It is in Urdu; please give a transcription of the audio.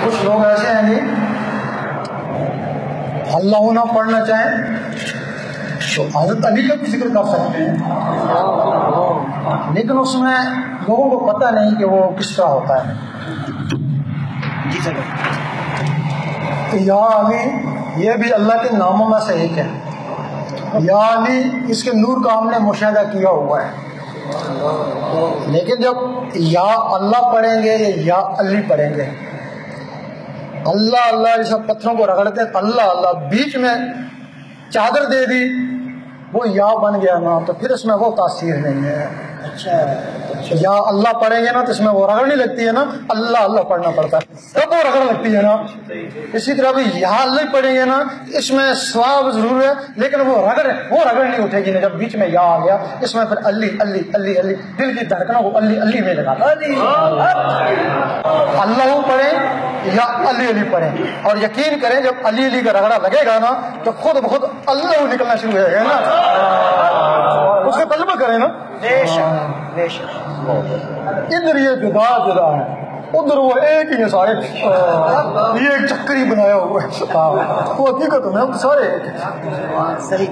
کچھ لوگ ایسے ہیں جی اللہ نہ پڑھنا چاہیں تو حضرت علی کا بھی ذکر کر سکتے ہیں، لیکن اس میں لوگوں کو پتہ نہیں کہ وہ کس طرح ہوتا ہے۔ جی سر، یا علی یہ بھی اللہ کے ناموں میں سے ایک ہے۔ یا علی اس کے نور کا ہم نے مشاہدہ کیا ہوا ہے، لیکن جب یا اللہ پڑھیں گے یا علی پڑھیں گے، اللہ اللہ جیسا پتھروں کو رگڑتے ہیں اللہ اللہ، بیچ میں چادر دے دی وہ یا بن گیا نا، تو پھر اس میں وہ تاثیر نہیں ہے۔ یا اللہ پڑھیں گے نا تو اس میں وہ رگڑنے لگتی ہے نا، اللہ اللہ پڑھنا پڑتا ہے تب وہ رگڑ لگتی ہے نا۔ اسی طرح بھی یا اللہ پڑھیں گے نا اس میں ثواب ضرور ہے، لیکن وہ رگڑ نہیں اٹھے گی نا جب بیچ میں یا آ گیا۔ اس میں پھر علی علی علی علی دل کی دھڑکنوں کو علی علی میں لگا، اللہ پڑھیں یا علی علی پڑھیں، اور یقین کریں جب علی علی کا رگڑا لگے گا نا تو خود بخود اللہ نکلنا شروع ہو گا نا، اس کا طلبہ کریں نا۔ ادھر یہ جدا جدا ہے، ادھر وہ ایک ہی ہے سارے، یہ ایک چکر ہی بنایا ہوا ہے، وہ حقیقت میں سارے ایک ہے۔ صحیح۔